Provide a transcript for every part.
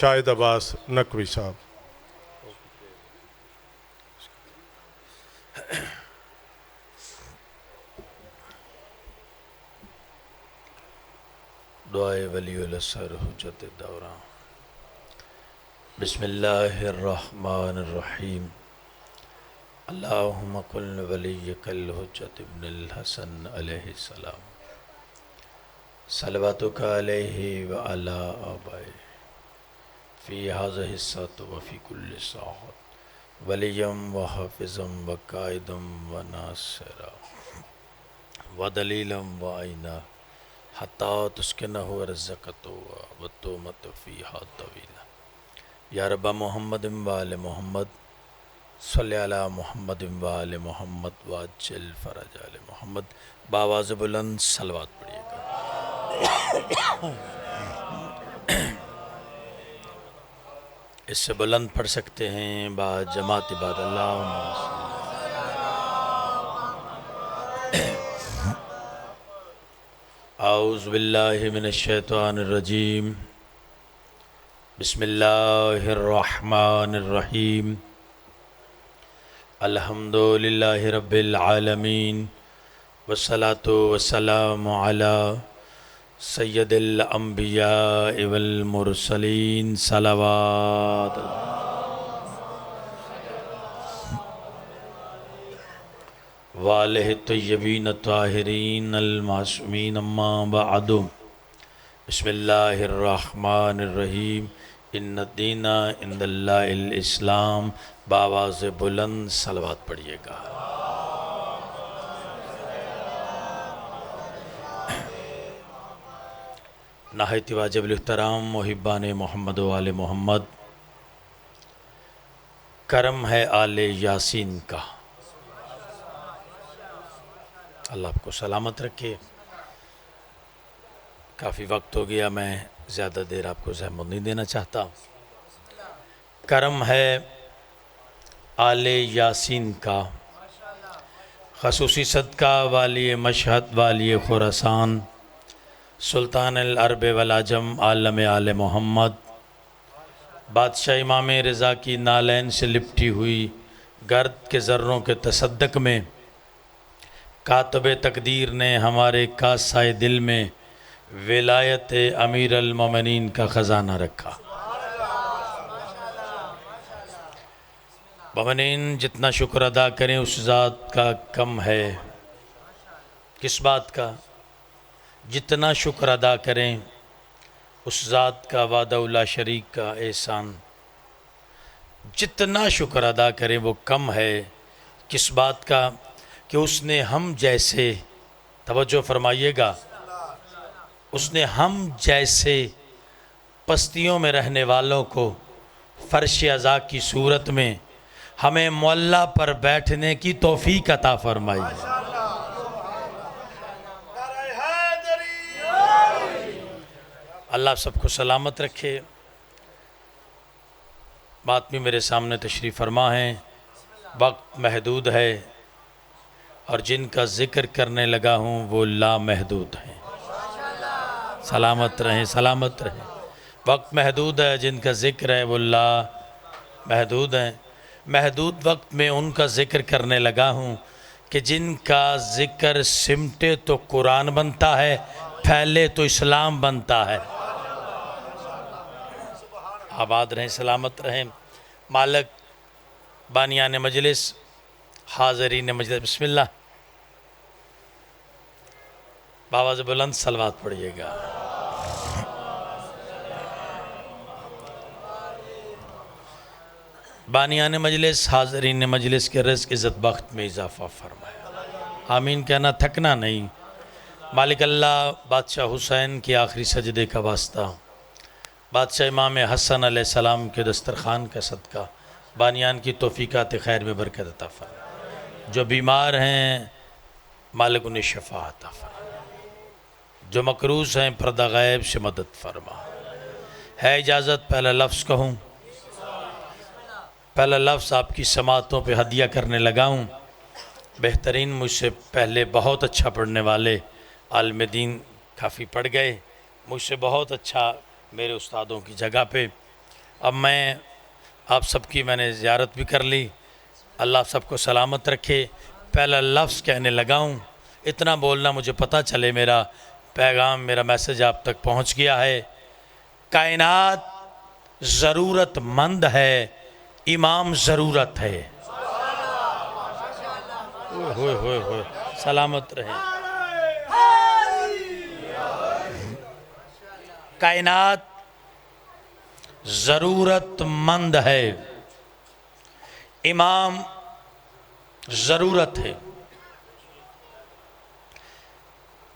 शाहिद अब्बास नकवी साहब। दुआए वलीउल असर हुज्जत दौरा। बिस्मिल्लाहिर्रहमानिर्रहीम। अल्लाहुम्मा कुल वलिय्यकल हुज्जत इब्नुल हसन अलैहिस्सलाम। सलवातुका अलैहि व अला आबाए फ़ी हाज़िहि सअत व फ़ी कुल्लि सअत वलिय्यम व हाफ़िज़म व काइदम व नासिरा व दलीलम व आइना हत्ता तुस्किनहु रज़क़तहु व तुमत फ़ीहा तवीला। या रब्बा मुहम्मद व आले मुहम्मद सल्लि अला मुहम्मद व आले मुहम्मद व अज्जिल फ़रज आले मुहम्मद। बावाज़ बुलंद सलवात पढ़िएगा। इससे बुलंद पढ़ सकते हैं बा जमात बाद अल्लाहुम्मा औज़ु बिल्लाहि मिनश शैतानिर रजीम। बिस्मिल्लाहिर्रहमानिर्रहीम। अल्हम्दुलिल्लाहि रब्बिल आलमीन वस्सलातु वस्सलामु अला सय्यदिल अंबिया वल मुरसलीन। सलावत वालिहि तय्यबीन ताहिरीन अल मासूमीन अम्मा बअदु। बिस्मिल्लाहिर्रहमानिर्रहीम। इन्नद्दीना इंदल्लाहिल इस्लाम। बावाज़ बुलंद सलवात पढ़िएगा। नाहित वाजिबुल इहतराम मुहिब्बान मोहम्मद व आले मोहम्मद, करम है आले यासीन का। अल्लाह आपको सलामत रखे। काफ़ी वक्त हो गया, मैं ज़्यादा देर आपको ज़हमत नहीं देना चाहता। करम है आले यासीन का, खसूसी सदका वाली मशहद वाली खुरासान, सुल्तान अल अरब वल अजम आलम आले मोहम्मद, बादशाह इमाम रज़ा की नालैन से लिपटी हुई गर्द के ज़र्रों के तसद्दक में कातब तकदीर ने हमारे कासाए दिल में विलायत अमीर अल मोमिनीन का ख़जाना रखा। मोमिनीन जितना शुक्र अदा करें उस ज़ात का कम है। किस बात का? जितना शुक्र अदा करें उस ज़ात का वादा शरीक का एहसान, जितना शुक्र अदा करें वो कम है। किस बात का? कि उसने हम जैसे, तवज्जो फरमाइएगा, उसने हम जैसे पस्तियों में रहने वालों को फ़र्श अज़ा की सूरत में हमें मुअल्ला पर बैठने की तौफ़ीक अता फरमाई। अल्लाह सबको सलामत रखे। बात में मेरे सामने तशरीफ़ फरमा है, वक्त महदूद है और जिनका ज़िक्र करने लगा हूँ वो लामहदूद हैं। सलामत रहें, सलामत रहें। वक्त महदूद है, जिनका ज़िक्र है वो लामहदूद हैं। महदूद वक्त में उनका ज़िक्र करने लगा हूँ कि जिनका ज़िक्र सिमटे तो कुरान बनता है, फैले तो इस्लाम बनता है। आबाद रहें, सलामत रहें। मालिक बानियान मजलिस, हाज़रीन मजलिस, बिस्मिल्लाह। बावाज़ बुलंद सलवात पढ़िएगा। बानियान मजलिस, हाज़रीन मजलिस के रिज़्क़ इज़्ज़त बख्त में इजाफ़ा फरमाया। आमीन कहना, थकना नहीं। मालिक अल्लाह बादशाह हुसैन के आखिरी सजदे का वास्ता, बादशाह इमाम हसन अलैहिस्सलाम के दस्तरखान का सदका, बानियान की तौफ़ीक़ात खैर में बरकत अता फरमा। जो बीमार हैं मालिक उन्हें शफ़ा अता फरमा, जो मकरूज़ हैं पर्दा गैब से मदद फरमा। है इजाज़त पहला लफ्ज़ कहूँ, पहला लफ्ज़ आपकी समातों पे हदिया करने लगा हूँ। बेहतरीन, मुझसे पहले बहुत अच्छा पढ़ने वाले आलिम दीन काफ़ी पढ़ गए, मुझसे बहुत अच्छा मेरे उस्तादों की जगह पे अब मैं आप सबकी मैंने ज़ियारत भी कर ली, अल्लाह सबको सलामत रखे। पहला लफ्ज़ कहने लगा हूँ, इतना बोलना मुझे पता चले मेरा पैगाम, मेरा मैसेज आप तक पहुँच गया है। कायनात ज़रूरतमंद है, इमाम ज़रूरत है। होए होए होए, सलामत रहे। कायनात ज़रूरतमंद है, इमाम ज़रूरत है।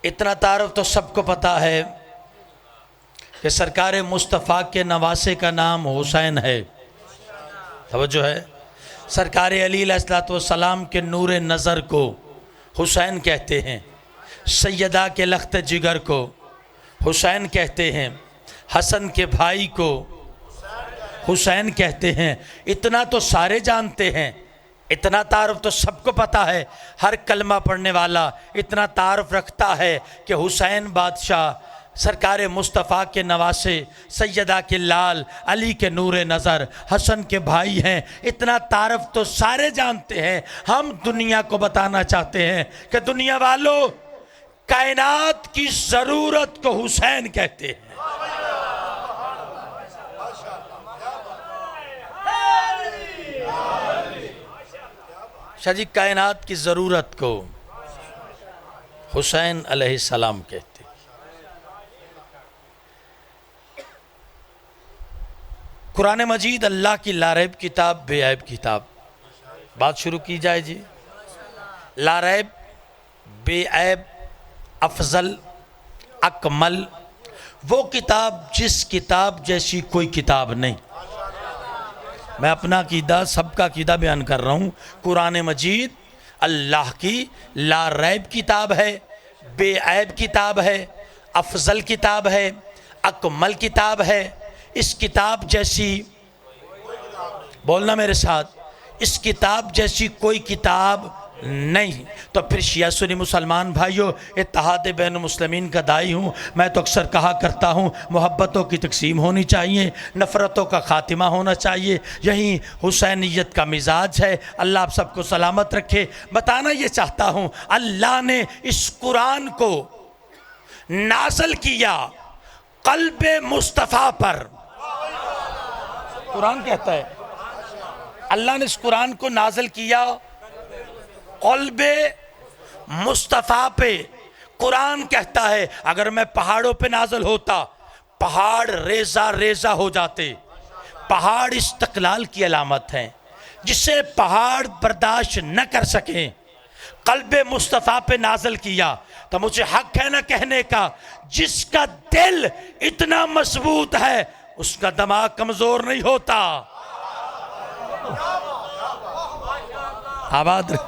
इतना तारुफ तो सबको पता है कि सरकार मुस्तफ़ा के नवासे का नाम हुसैन है। तवज्जो है। सरकार अली अलैहिस्सलाम के नूर नज़र को हुसैन कहते हैं, सैयदा के लख्त जिगर को हुसैन कहते हैं, हसन के भाई को हुसैन कहते हैं। इतना तो सारे जानते हैं, इतना तारुफ तो सबको पता है। हर कलमा पढ़ने वाला इतना तारुफ रखता है कि हुसैन बादशाह सरकार मुस्तफ़ा के नवासे, सैयदा के लाल, अली के नूर नज़र, हसन के भाई हैं। इतना तारुफ तो सारे जानते हैं। हम दुनिया को बताना चाहते हैं कि दुनिया वालों, कायनात की ज़रूरत को हुसैन कहते हैं। शाह जी, कायनात की ज़रूरत को हुसैन अलैहिस्सलाम कहते हैं। कुरान मजीद अल्लाह की लारैब किताब, बेऐब किताब। बात शुरू की जाए जी। लारैब, बेऐब, अफजल, अकमल, वो किताब जिस किताब जैसी कोई किताब नहीं। मैं अपना अकीदा, सबका अकीदा बयान कर रहा हूँ। कुरान मजीद अल्लाह की लारैब किताब है, बेऐब किताब है, अफजल किताब है, अकमल किताब है। इस किताब जैसी, बोलना मेरे साथ, इस किताब जैसी कोई किताब नहीं। तो फिर शिया सुन्नी मुसलमान भाइयों, इत्तेहाद बैन मुस्लिमीन का दाई हूँ। मैं तो अक्सर कहा करता हूँ, मोहब्बतों की तकसीम होनी चाहिए, नफ़रतों का ख़ातिमा होना चाहिए। यही हुसैनियत का मिजाज है। अल्लाह आप सबको सलामत रखे। बताना ये चाहता हूँ, अल्लाह ने इस कुरान को नाज़िल किया क़ल्बे मुस्तफ़ा पर। कुरान कहता है, अल्लाह ने इस कुरान को नाज़िल किया क़ल्बे मुस्तफ़ा पे। कुरान कहता है, अगर मैं पहाड़ों पे नाज़िल होता, पहाड़ रेज़ा रेज़ा हो जाते। पहाड़ इस्तक़लाल की अलामत है, जिसे पहाड़ बर्दाश्त न कर सकें। क़ल्बे मुस्तफ़ा पे नाज़िल किया तो मुझे हक है ना कहने का, जिसका दिल इतना मजबूत है उसका दिमाग कमज़ोर नहीं होता। आबाद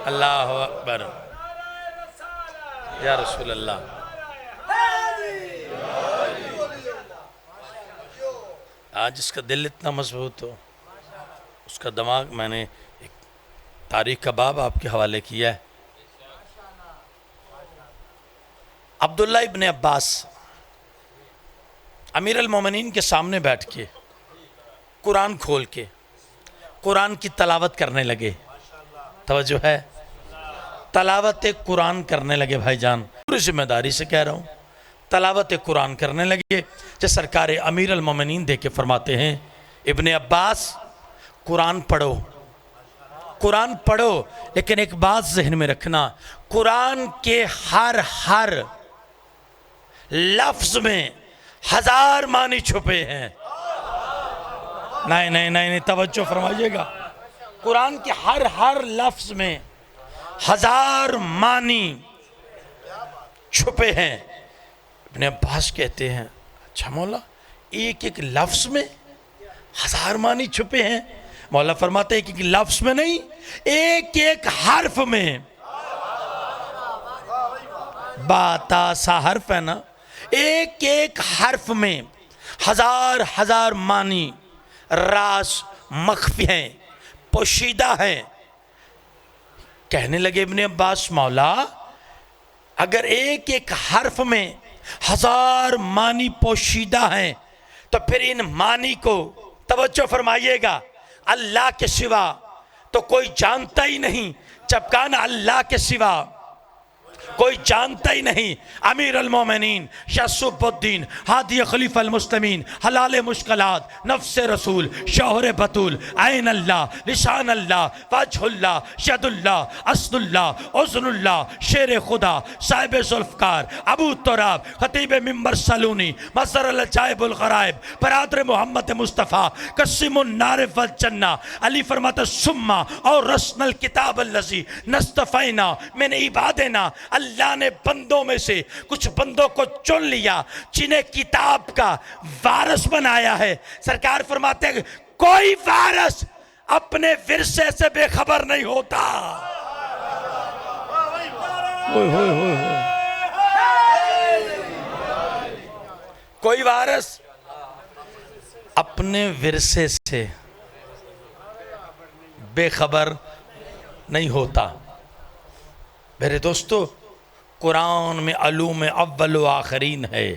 अल्लाह अकबर या रसूल अल्लाह। आज जिसका दिल इतना मजबूत हो उसका दिमाग, मैंने एक तारीख का बाब आपके हवाले किया है। अब्दुल्ला इब्न अब्बास अमीर अल मोमिनीन के सामने बैठ के कुरान खोल के कुरान की तलावत करने लगे। तवज्जो है, तलावत कुरान करने लगे भाईजान, पूरी जिम्मेदारी से कह रहा हूँ। तलावत कुरान करने लगे। जैसे सरकार अमीर अल मोमिनीन दे के फरमाते हैं, इब्ने अब्बास कुरान पढ़ो, कुरान पढ़ो, लेकिन एक बात जहन में रखना, कुरान के हर हर लफ्ज में 1000 मानी छुपे हैं। नहीं नहीं नहीं नहीं, तवज्जो फरमाइएगा। कुरान के हर हर लफ्ज में 1000 मानी छुपे हैं। इब्ने अब्बास कहते हैं, अच्छा मौला, एक एक लफ्ज में 1000 मानी छुपे हैं? मौला फरमाते हैं कि लफ्ज में नहीं, एक एक हर्फ में। बाता सा हर्फ है ना, एक एक हर्फ में 1000 मानी रास मख्फी हैं, पोशीदा हैं। कहने लगे इब्ने अब्बास, मौला अगर एक एक हर्फ में हजार मानी पोशीदा हैं, तो फिर इन मानी को तवज्जो फरमाइएगा, अल्लाह के सिवा तो कोई जानता ही नहीं। जब कहा ना अल्लाह के सिवा कोई जानता ही नहीं, अमीर अल मोमिनीन शसुबुद्दीन हादी खलीफा अल मुस्लिमीन हलाल मुश्किलात नफ्स रसूल शौहर बतूल ऐन अल्लाह लिशान अल्लाह वजहुल्लाह शदुल्लाह असदुल्लाह उज़नुल्लाह शेर खुदा साहिब जुल्फ़कार अबू तुराब खतीब मिंबर सलूनी मसर अल जाइबुल गराइब बरादर मोहम्मद मुस्तफ़ा कस्सिमुन नार वल जन्ना अली फरमाता सुम्मा और रस्नल किताब अल्लज़ी नस्तफ़ैना मिन इबादिना। अल्लाह ने बंदों में से कुछ बंदों को चुन लिया जिन्हें किताब का वारिस बनाया है। सरकार फरमाते हैं कोई वारिस अपने विरसे से बेखबर नहीं होता। कोई वारिस अपने विरसे से बेखबर नहीं होता। मेरे दोस्तों, कुरान में अलूम अव्वल व आखरीन है।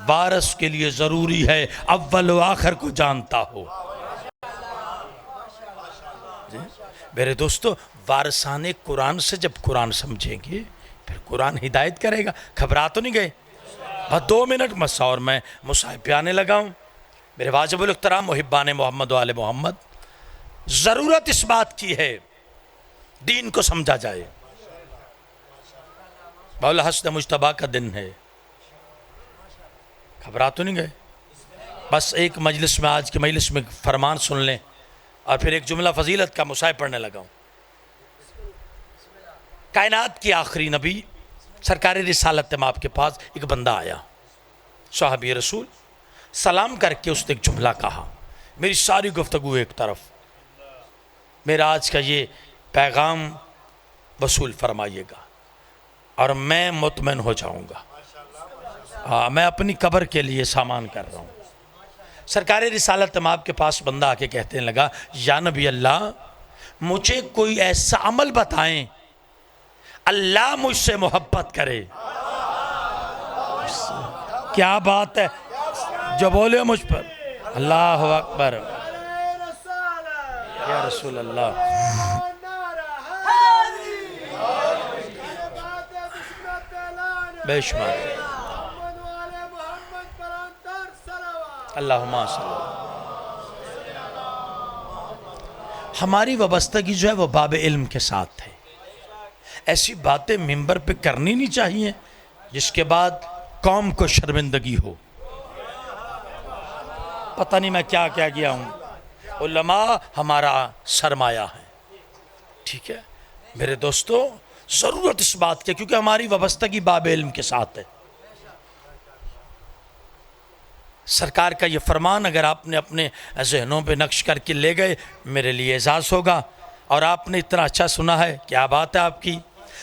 वारिस के लिए ज़रूरी है अव्वल व आखिर को जानता हो। मेरे दोस्तों, वारिसाने कुरान से जब कुरान समझेंगे फिर कुरान हिदायत करेगा। घबरा तो नहीं गए? बस 2 मिनट मसा और मैं मुसाहिब पे आने लगा हूँ। मेरे वाजिबुल इख्तराम मुहिब्बान मोहम्मद वाले मोहम्मद, ज़रूरत इस बात की है दीन को समझा जाए। मौला हसन मुज्तबा का दिन है। घबरा तो नहीं गए? बस एक मजलिस में, आज की मजलिस में फरमान सुन लें और फिर एक जुमला फजीलत का मुसाहिब पढ़ने लगा हूँ। कायनात की आखिरी नबी सरकार रिसालत माप के पास एक बंदा आया, साहबी रसूल। सलाम करके उसने एक जुमला कहा। मेरी सारी गुफ्तगू एक तरफ, मेरा आज का ये पैगाम वसूल फरमाइएगा और मैं मुतमइन हो जाऊंगा। हाँ, मैं अपनी कब्र के लिए सामान कर रहा हूँ। सरकार रिसालत माप के पास बंदा आके कहने लगा, या नबी अल्लाह, मुझे कोई ऐसा अमल बताएं अल्लाह मुझसे मोहब्बत करे। क्या बात है, जो बोले मुझ पर। अल्लाह अकबर, या रसूल अल्लाह। बेशुमार अल्लाहुम्मा हमारी वाबस्तगी जो है वो बाब इल्म के साथ है। ऐसी बातें मिंबर पे करनी नहीं चाहिए जिसके बाद कौम को शर्मिंदगी हो। पता नहीं मैं क्या क्या किया हूँ। उलमा हमारा सरमाया है, ठीक है मेरे दोस्तों। ज़रूरत इस बात की, क्योंकि हमारी वाबस्तगी बाब इल्म के साथ है। सरकार का ये फरमान अगर आपने अपने जहनों पे नक्श करके ले गए, मेरे लिए एजाज़ होगा। और आपने इतना अच्छा सुना है, क्या बात है आपकी।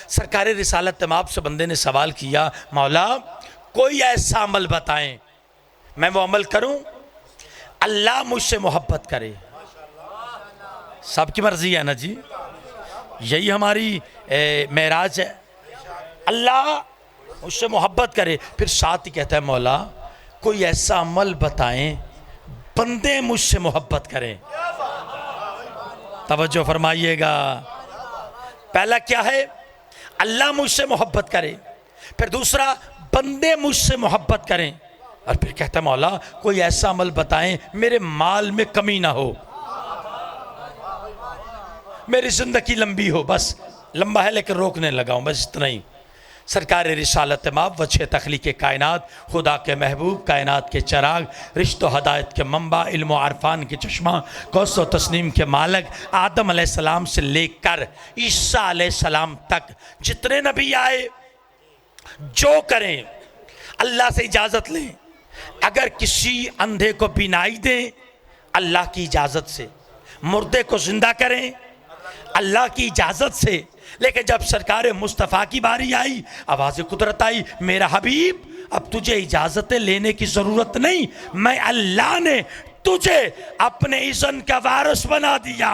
सरकार रिसालत माप से बंदे ने सवाल किया, मौला कोई ऐसा अमल बताएं मैं वो अमल करूं अल्लाह मुझसे मोहब्बत करे। सबकी मर्जी है ना जी, यही हमारी मेराज है, अल्लाह मुझसे मोहब्बत करे। फिर साथ ही कहता है, मौला कोई ऐसा अमल बताएं बंदे मुझसे मोहब्बत करें। तवज्जो फरमाइएगा, पहला क्या है, अल्लाह मुझसे मोहब्बत करे। फिर दूसरा, बंदे मुझसे मोहब्बत करें। और फिर कहता है, मौला कोई ऐसा अमल बताएं मेरे माल में कमी ना हो, मेरी जिंदगी लंबी हो। बस लंबा है लेकिन रोकने लगा हूँ, बस इतना ही। सरकार रिसालत माप वजह तख्लीक़ कायनात, खुदा के महबूब, कायनात के चराग, रिश्तो हदायत के मंबा, इल्म व अरफान के चश्मा, गौस व तस्नीम के मालक, आदम अलैहिस्सलाम से लेकर ईसा अलैहिस्सलाम तक जितने नबी आए, जो करें अल्लाह से इजाज़त लें। अगर किसी अंधे को बीनाई दें अल्लाह की इजाज़त से, मुर्दे को जिंदा करें अल्लाह की इजाज़त से। लेकिन जब सरकार मुस्तफ़ा की बारी आई, आवाज़ कुदरत आई, मेरा हबीब अब तुझे इजाज़तें लेने की ज़रूरत नहीं, मैं अल्लाह ने तुझे अपने इज़्न का वारिस बना दिया।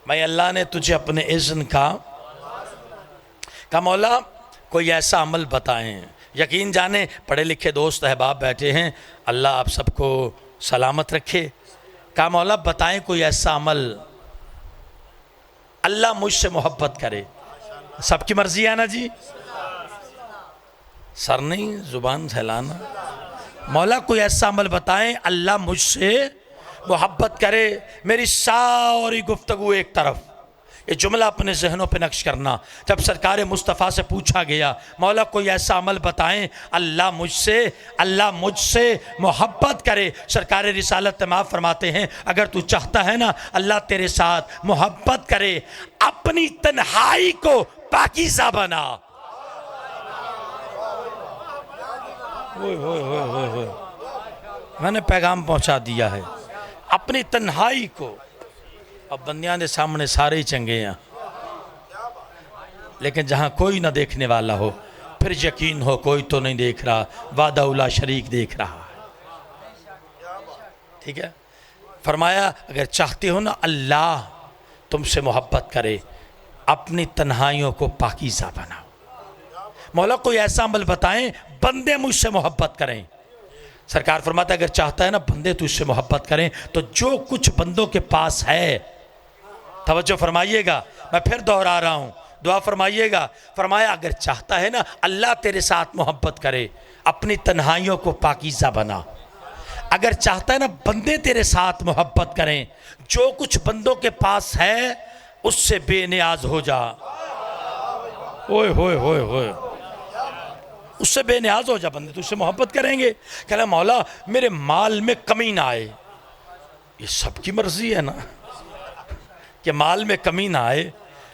मैं अल्लाह ने तुझे अपने इज़्न का मौला कोई ऐसा अमल बताएं। यकीन जाने पढ़े लिखे दोस्त अहबाब बैठे हैं, अल्लाह आप सबको सलामत रखे। का मौला बताएं कोई ऐसा अमल अल्लाह मुझसे मोहब्बत करे। सबकी मर्जी है ना जी, सर नहीं जुबान सहलाना। मौला कोई ऐसा अमल बताएं अल्लाह मुझसे मोहब्बत करे। मेरी सारी गुफ्तगू एक तरफ, ये जुमला अपने जहनों पे नक्श करना। जब सरकार मुस्तफ़ा से पूछा गया मौला कोई ऐसा अमल बताएं अल्लाह मुझसे मोहब्बत करे, सरकार रिसालत माफ़ फरमाते हैं अगर तू चाहता है ना अल्लाह तेरे साथ मोहब्बत करे, अपनी तन्हाई को पाकीज़ा बना। मैंने पैगाम पहुंचा दिया है, अपनी तन्हाई को। अब बंदियां के सामने सारे ही चंगे हैं, लेकिन जहां कोई ना देखने वाला हो फिर यकीन हो कोई तो नहीं देख रहा, वादा उला शरीक देख रहा है। ठीक है, फरमाया अगर चाहते हो ना अल्लाह तुमसे मोहब्बत करे, अपनी तन्हाइयों को पाकीज़ा बनाओ। मौला कोई ऐसा अमल बताएं बंदे मुझसे मोहब्बत करें। सरकार फरमाता है अगर चाहता है ना बंदे तुझसे मोहब्बत करें तो जो कुछ बंदों के पास है, तवज्जो फरमाइएगा, मैं फिर दोहरा रहा हूँ, दुआ फरमाइएगा। फरमाया अगर चाहता है ना अल्लाह तेरे साथ मोहब्बत करे, अपनी तन्हाइयों को पाकीज़ा बना। अगर चाहता है ना बंदे तेरे साथ मोहब्बत करें, जो कुछ बंदों के पास है उससे बेनियाज हो जा। ओए होए होए होए, उससे बेनियाज हो जा, बंदे तुझसे मोहब्बत करेंगे। कह रहा मौला मेरे माल में कमी ना आए। ये सबकी मर्जी है ना कि माल में कमी ना आए।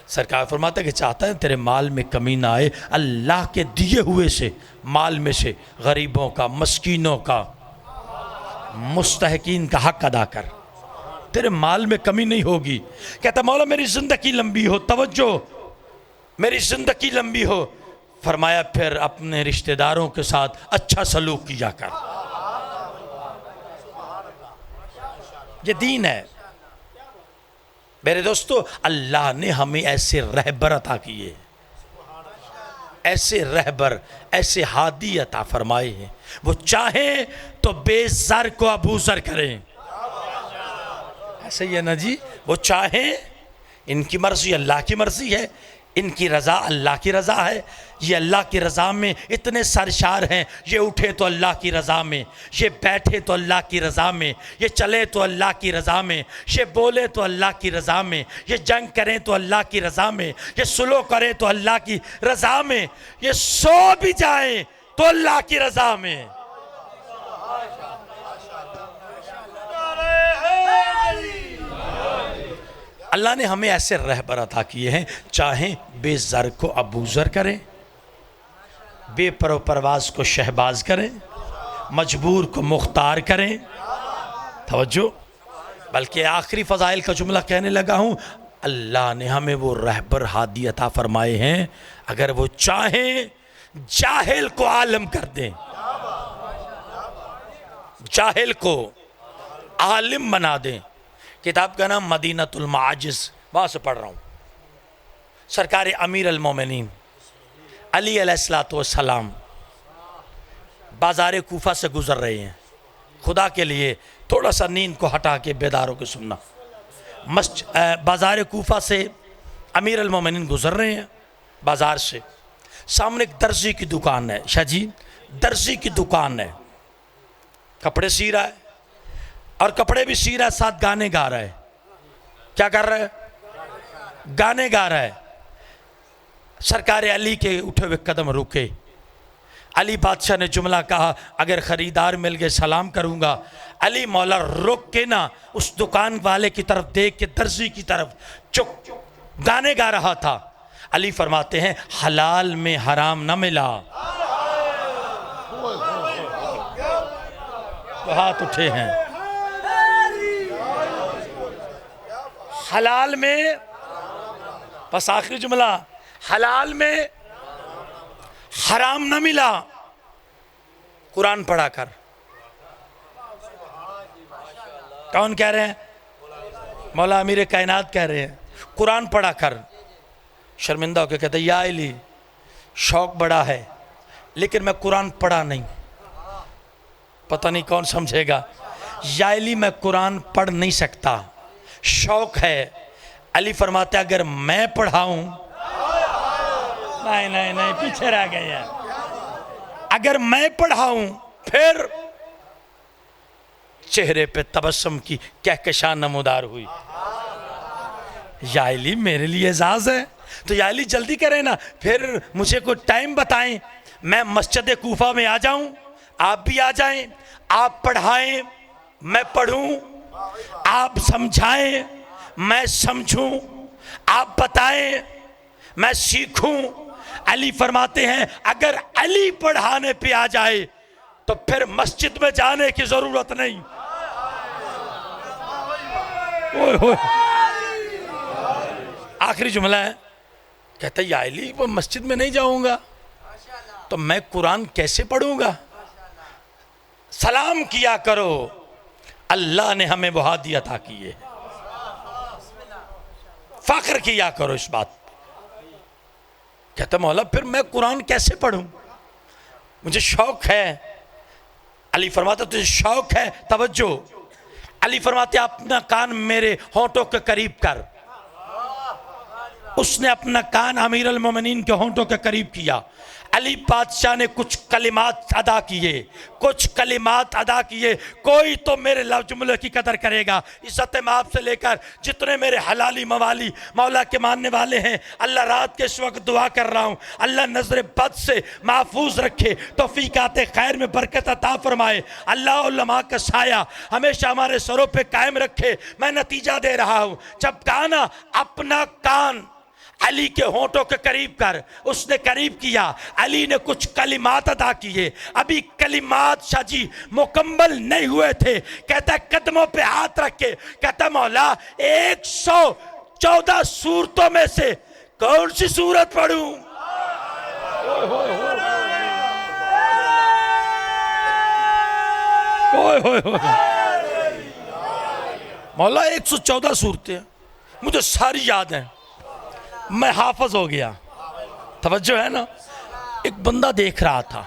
सरकार फरमाता है कि चाहता है तेरे माल में कमी ना आए, अल्लाह के दिए हुए से माल में से गरीबों का, मस्कीनों का, मुस्तहकीन का हक अदा कर, तेरे माल में कमी नहीं होगी। कहता मौला मेरी ज़िंदगी लंबी हो, तवज्जो मेरी ज़िंदगी लंबी हो। फरमाया फिर अपने रिश्तेदारों के साथ अच्छा सलूक किया कर। ये दीन है मेरे दोस्तों। अल्लाह ने हमें ऐसे रहबर अता किए, ऐसे रहबर, ऐसे हादी अता फरमाए हैं। वो चाहे तो बेज़र को अबूज़र करें, ऐसे ही है ना जी। वो चाहे, इनकी मर्जी अल्लाह की मर्जी है, इनकी रज़ा अल्लाह की रज़ा है। ये अल्लाह की रज़ा में इतने सरशार हैं, ये उठे तो अल्लाह की रज़ा में, ये बैठे तो अल्लाह की रज़ा में, ये चले तो अल्लाह की रज़ा में, ये बोले तो अल्लाह की रज़ा में, ये जंग करें तो अल्लाह की रज़ा में, ये सुलह करें तो अल्लाह की रज़ा में, ये सो भी जाएं तो अल्लाह की रज़ा में। अल्लाह ने हमें ऐसे रहबर अता किए हैं, चाहे बेज़र को अबूज़र करें, बेपरवाज़ को शहबाज करें, मजबूर को मुख्तार करें। तवज्जो, बल्कि आखिरी फ़ज़ाइल का जुमला कहने लगा हूँ, अल्लाह ने हमें वो रहबर हादी अता फरमाए हैं, अगर वो चाहें जाहिल को आलम कर दें, जाहिल को आलिम बना दें। किताब का नाम मदीनतुल माजिज़, वहाँ से पढ़ रहा हूँ। सरकार अमीर अल मोमिनीन अली अलैहिस्सलातु वस्सलाम बाज़ार कूफा से गुज़र रहे हैं। खुदा के लिए थोड़ा सा नींद को हटा के बेदारों को सुनना। बाज़ार कूफा से अमीर अल मोमिनीन गुज़र रहे हैं बाज़ार से, सामने एक दर्जी की दुकान है। शाह जी, दर्जी की दुकान है, कपड़े सी रहा है और कपड़े भी सी रहा है, साथ गाने गा रहा है। क्या कर रहा है? गाने गा रहा है। सरकार अली के उठे हुए कदम रुके। अली बादशाह ने जुमला कहा, अगर ख़रीदार मिल गए सलाम करूँगा। अली मौला रुक के ना उस दुकान वाले की तरफ देख के दर्जी की तरफ चुप गाने गा रहा था। अली फरमाते हैं हलाल में हराम न मिला। तो हाथ उठे हैं। हलाल में, बस आखिरी जुमला, हलाल में हराम न मिला। कुरान पढ़ा कर। कौन कह रहे हैं? मौला अमीर कायनात कह रहे हैं। कुरान पढ़ा कर। शर्मिंदा होकर कहता या अली, शौक बड़ा है लेकिन मैं कुरान पढ़ा नहीं। पता नहीं कौन समझेगा। या अली, मैं कुरान पढ़ नहीं सकता, शौक है। अली फरमाते अगर मैं पढ़ाऊं, नहीं नहीं नहीं, पीछे रह गए हैं। अगर मैं पढ़ाऊं फिर चेहरे पे तबस्सुम की कहकशां नमूदार हुई। या अली, मेरे लिए एजाज है तो या अली जल्दी करें ना, फिर मुझे कोई टाइम बताएं, मैं मस्जिद कूफा में आ जाऊं, आप भी आ जाएं, आप पढ़ाएं, मैं पढ़ूं, आप समझाएं, मैं समझूं, आप बताएं, मैं सीखूं। अली फरमाते हैं अगर अली पढ़ाने पे आ जाए तो फिर मस्जिद में जाने की जरूरत नहीं। ओए होए, आखिरी जुमला है, कहता या अली, वो मस्जिद में नहीं जाऊंगा तो मैं कुरान कैसे पढ़ूंगा। सलाम किया करो, अल्लाह ने हमें वहादी अता की है, फख्र किया करो इस बात। कहता मौला फिर मैं कुरान कैसे पढ़ूं, मुझे शौक है। अली फरमाते तुझे शौक है, तवज्जो। अली फरमाते अपना कान मेरे होंठों के करीब कर। उसने अपना कान अमीर अल मोमिनीन के होंठों के करीब किया। अली बादशाह ने कुछ कलिमात अदा किए, कुछ कलिमात अदा किए। कोई तो मेरे लफ्ज़ जुमले की कदर करेगा। इज्जत माप से लेकर जितने मेरे हलाली मवाली मौला के मानने वाले हैं, अल्लाह रात के इस वक्त दुआ कर रहा हूँ, अल्लाह नजर बद से महफूज रखे, तौफीकात खैर में बरकत अता फरमाए। अल्लाह उलमा का साया हमेशा हमारे सरों पे कायम रखे। मैं नतीजा दे रहा हूँ, जब कहा ना अपना कान अली के होंठों के करीब कर, उसने करीब किया। अली ने कुछ कलिमात अदा किए। अभी कलिमात शाजी मुकम्मल नहीं हुए थे। कहता कदमों पे हाथ रख के कहता मौला 114 सूरतों में से कौन सी सूरत पढ़ूं। मौला 114 सूरतें मुझे सारी याद हैं, मैं हाफज हो गया। तवज्जो है ना। एक बंदा देख रहा था,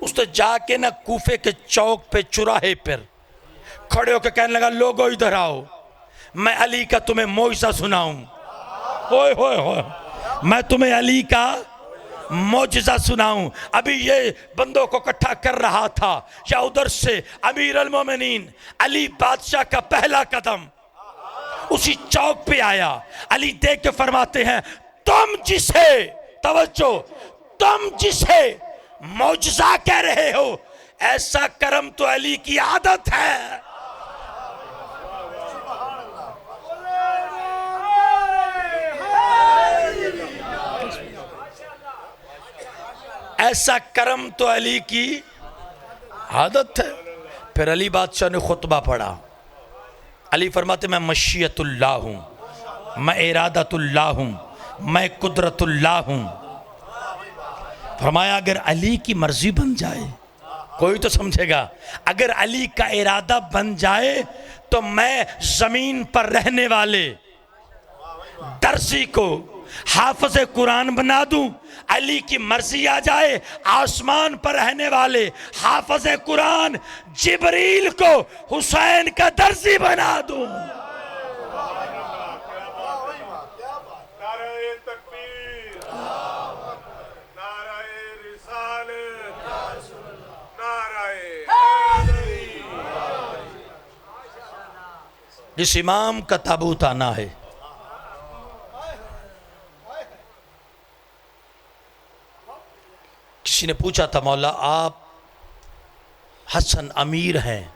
उसने जाके ना कूफे के चौक पे चौराहे पर खड़े होकर कहने लगा लोगों इधर आओ, मैं अली का तुम्हें मौइज़ा सुनाऊं। होए होए होए, मैं तुम्हें अली का मौजिज़ा सुनाऊं। अभी ये बंदों को इकट्ठा कर रहा था, या उधर से अमीर अल मोमिनीन अली बादशाह का पहला कदम उसी चौक पे आया। अली देख के फरमाते हैं तुम जिसे, तवज्जो, तुम जिसे मौजज़ा कह रहे हो, ऐसा करम तो अली की आदत है। ऐसा करम तो अली की आदत है। फिर अली बादशाह ने खुतबा पढ़ा। अली फरमाते मैं मशीयतुल्लाह हूँ, मैं इरादतुल्लाह हूँ, मैं कुदरतुल्लाह हूँ। फरमाया अगर अली की मर्जी बन जाए, कोई तो समझेगा, अगर अली का इरादा बन जाए तो मैं ज़मीन पर रहने वाले दर्जी को हाफिज़ कुरान बना दूं। अली की मर्जी आ जाए आसमान पर रहने वाले हाफिज़ कुरान जिब्रील को हुसैन का दर्जी बना दूं। जिस इमाम का ताबूत आना है, किसी ने पूछा था मौला आप हसन अमीर हैं,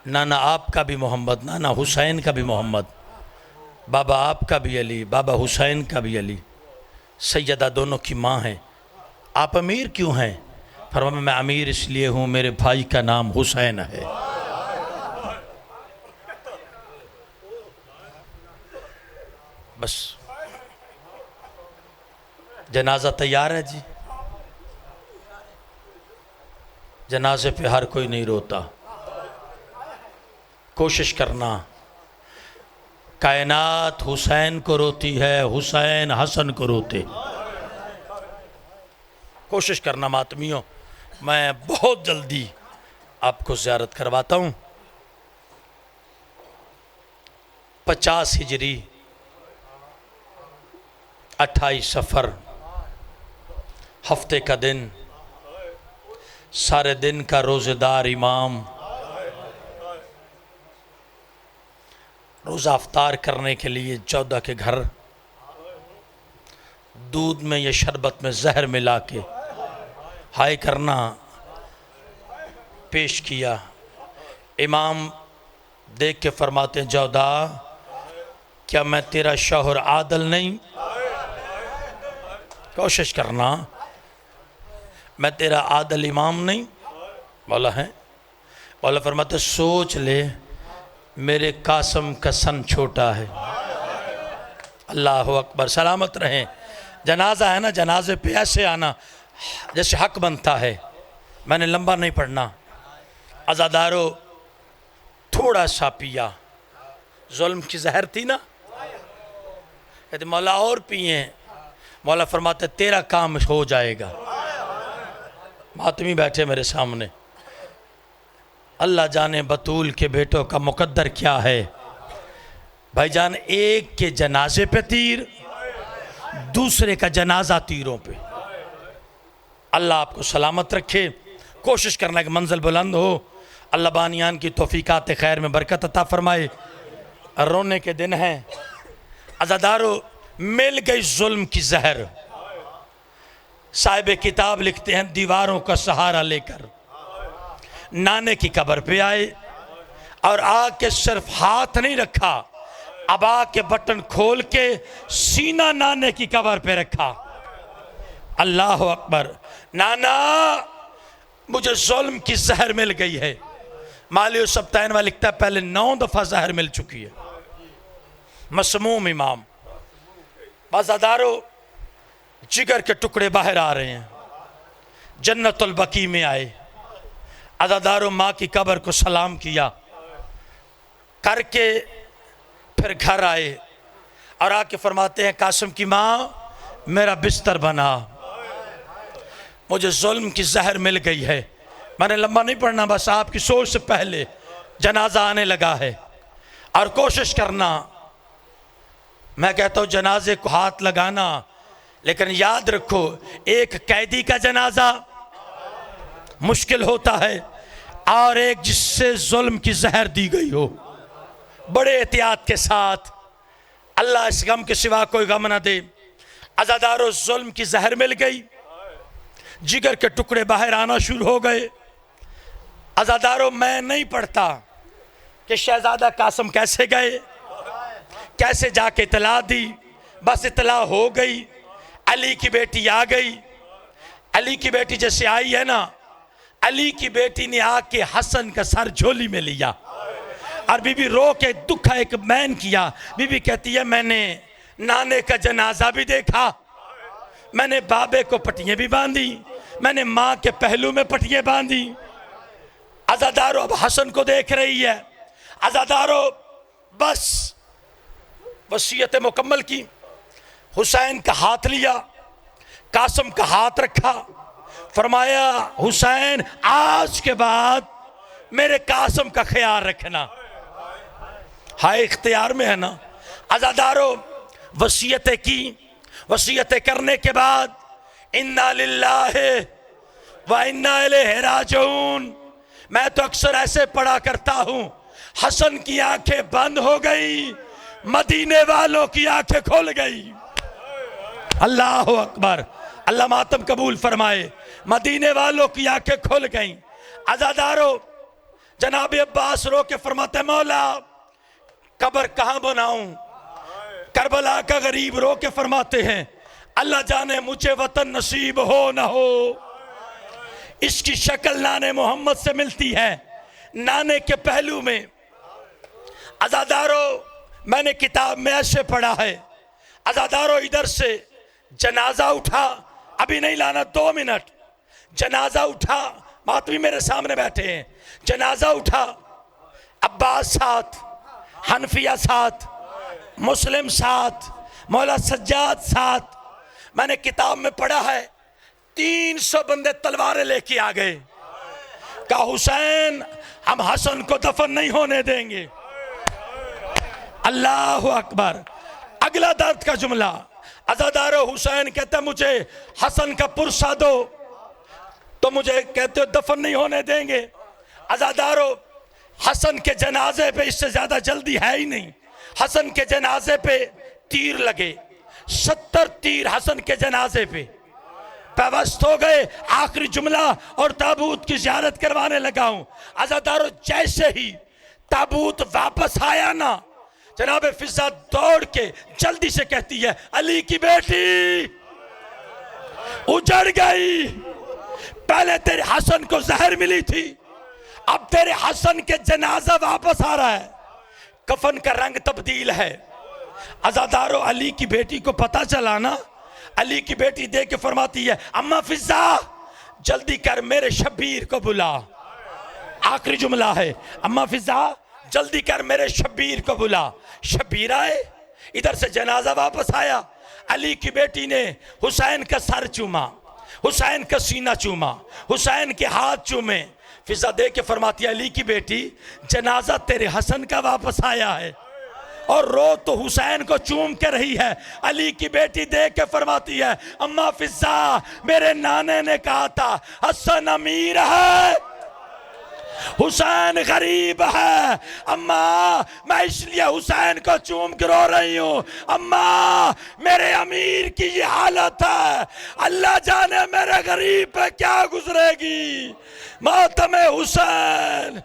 नाना आपका भी मोहम्मद, नाना हुसैन का भी मोहम्मद, बाबा आपका भी अली, बाबा हुसैन का भी अली, सैयदा दोनों की माँ हैं, आप अमीर क्यों हैं? फरमाया मैं अमीर इसलिए हूँ मेरे भाई का नाम हुसैन है। बस जनाजा तैयार है जी। जनाजे पे हर कोई नहीं रोता। कोशिश करना कायनात हुसैन को रोती है, हुसैन हसन को रोते। कोशिश करना मातमियों, मैं बहुत जल्दी आपको ज़ियारत करवाता हूँ। 50 हिजरी 28 सफ़र, हफ्ते का दिन, सारे दिन का रोज़ेदार इमाम रोज़ा अफ्तार करने के लिए 14 के घर दूध में या शरबत में जहर मिला के हाय करना पेश किया। इमाम देख के फरमाते हैं, जौदा क्या मैं तेरा शौहर आदल नहीं? कोशिश करना, मैं तेरा आदल इमाम नहीं? बोला है। बोला फरमाते, सोच ले मेरे कासम का सन छोटा है। अल्लाह अकबर। सलामत रहें। जनाजा है ना, जनाजे पे ऐसे आना जैसे हक बनता है। मैंने लंबा नहीं पढ़ना। अज़ादारो थोड़ा सा पिया, जुल्म की जहर थी ना, कहते मौला और पिए। मौला फरमाते तेरा काम हो जाएगा। मातमी बैठे मेरे सामने, अल्लाह जाने बतूल के बेटों का मुकद्दर क्या है। भाईजान, एक के जनाजे पे तीर, दूसरे का जनाजा तीरों पे। अल्लाह आपको सलामत रखे। कोशिश करना कि मंजिल बुलंद हो। अल्लाह बानियान की तौफीकात खैर में बरकत अता फरमाए। रोने के दिन हैं अज़ादारो, मिल गई जुल्म की जहर। साहिब किताब लिखते हैं, दीवारों का सहारा लेकर नाने की कब्र पे आए और आके सिर्फ हाथ नहीं रखा, अबा के बटन खोल के सीना नाने की कब्र पे रखा। अल्लाह अकबर। नाना, मुझे जुल्म की जहर मिल गई है। मालियो सब्तैन वाला लिखता है, पहले 9 दफ़ा जहर मिल चुकी है। मसमूम इमाम। बाज़ादारो, जिगर के टुकड़े बाहर आ रहे हैं। जन्नतुल बकी में आए। अज़ादारो माँ की कब्र को सलाम किया करके फिर घर आए और आके फरमाते हैं, कासिम की माँ मेरा बिस्तर बना, मुझे जुल्म की जहर मिल गई है। मैंने लंबा नहीं पढ़ना, बस आपकी सोच से पहले जनाजा आने लगा है। और कोशिश करना, मैं कहता हूँ जनाजे को हाथ लगाना, लेकिन याद रखो एक कैदी का जनाजा मुश्किल होता है और एक जिससे जुल्म की जहर दी गई हो। बड़े एहतियात के साथ, अल्लाह इस गम के सिवा कोई गम ना दे। अज़ादारो, जुल्म की जहर मिल गई, जिगर के टुकड़े बाहर आना शुरू हो गए। अज़ादारो, मैं नहीं पढ़ता कि शहजादा कासिम कैसे गए, कैसे जाके इतला दी। बस इतला हो गई, अली की बेटी आ गई। अली की बेटी जैसे आई है ना, अली की बेटी ने आके हसन का सर झोली में लिया और बीबी रो के दुखा एक मैन किया। बीबी कहती है, मैंने नाने का जनाजा भी देखा, मैंने बाबे को पट्टियां भी बांधी, मैंने माँ के पहलू में पट्टियां बांधी। अज़ादारो अब हसन को देख रही है। अज़ादारो बस वसीयत मुकम्मल की। हुसैन का हाथ लिया, कासिम का हाथ रखा, फरमाया, हुसैन आज के बाद मेरे कासिम का ख्याल रखना। हाय इख्तियार में है ना। अज़ादारो वसीयतें की। वसीयतें करने के बाद इन्ना लिल्लाहि व इन्ना इलैहि राजिऊन। मैं तो अक्सर ऐसे पढ़ा करता हूँ, हसन की आंखें बंद हो गई, मदीने वालों की आंखें खुल गई। अल्लाह अकबर। अल्लाह मातम कबूल फरमाए। मदीने वालों की आंखें खुल गई। अज़ादारो, जनाब अब्बास रो के फरमाते, मौला कब्र कहाँ बनाऊं? करबला का गरीब रो के फरमाते हैं, अल्लाह जाने मुझे वतन नसीब हो ना हो। इसकी शक्ल नाने मोहम्मद से मिलती है, नाने के पहलू में। अज़ादारो, मैंने किताब में ऐसे पढ़ा है। अज़ादारो, इधर से जनाजा उठा, अभी नहीं लाना, 2 मिनट। जनाजा उठा, मातमी मेरे सामने बैठे हैं। जनाजा उठा, अब्बास साथ, हनफिया साथ, मुस्लिम साथ, मौला सज्जाद साथ, मैंने किताब में पढ़ा है 300 बंदे तलवारें लेके आ गए। कहा हुसैन हम हसन को दफन नहीं होने देंगे। अल्लाह अकबर। अगला दर्द का जुमला, अज़ादारो हुसैन कहते मुझे हसन का पुरसा दो, तो मुझे कहते हो दफन नहीं होने देंगे। अज़ादारो हसन के जनाजे पे इससे ज्यादा जल्दी है ही नहीं। हसन के जनाजे पे तीर लगे, 70 तीर हसन के जनाजे पे पेवस्त हो गए। आखिरी जुमला और ताबूत की ज़ियारत करवाने लगा हूं। अज़ादारो जैसे ही ताबूत वापस आया ना, जनाब फिजा दौड़ के जल्दी से कहती है अली की बेटी उजड़ गई। पहले तेरे हसन को जहर मिली थी, अब तेरे हसन के जनाजा वापस आ रहा है, कफन का रंग तब्दील है। अज़ादारो अली की बेटी को पता चला ना, अली की बेटी देख के फरमाती है अम्मा फिजा जल्दी कर मेरे शब्बीर को बुला। आखिरी जुमला है अम्मा फिजा जल्दी कर मेरे शब्बीर को बुला। शब्बीर आए, इधर से जनाजा वापस आया। अली की बेटी ने हुसैन का सर चूमा, हुसैन का सीना चूमा, हुसैन के हाथ चूमे। फिजा दे के फरमाती अली की बेटी जनाजा तेरे हसन का वापस आया है, और रो तो हुसैन को चूम के रही है। अली की बेटी देख के फरमाती है अम्मा फिजा मेरे नाने ने कहा था हसन अमीर है, हुसैन गरीब है। अम्मा मैं इसलिए हुसैन को चूम के रो रही हूं। अम्मा मेरे अमीर की ये हालत है, अल्लाह जाने मेरे गरीब पे क्या गुजरेगी। मातम हुसैन।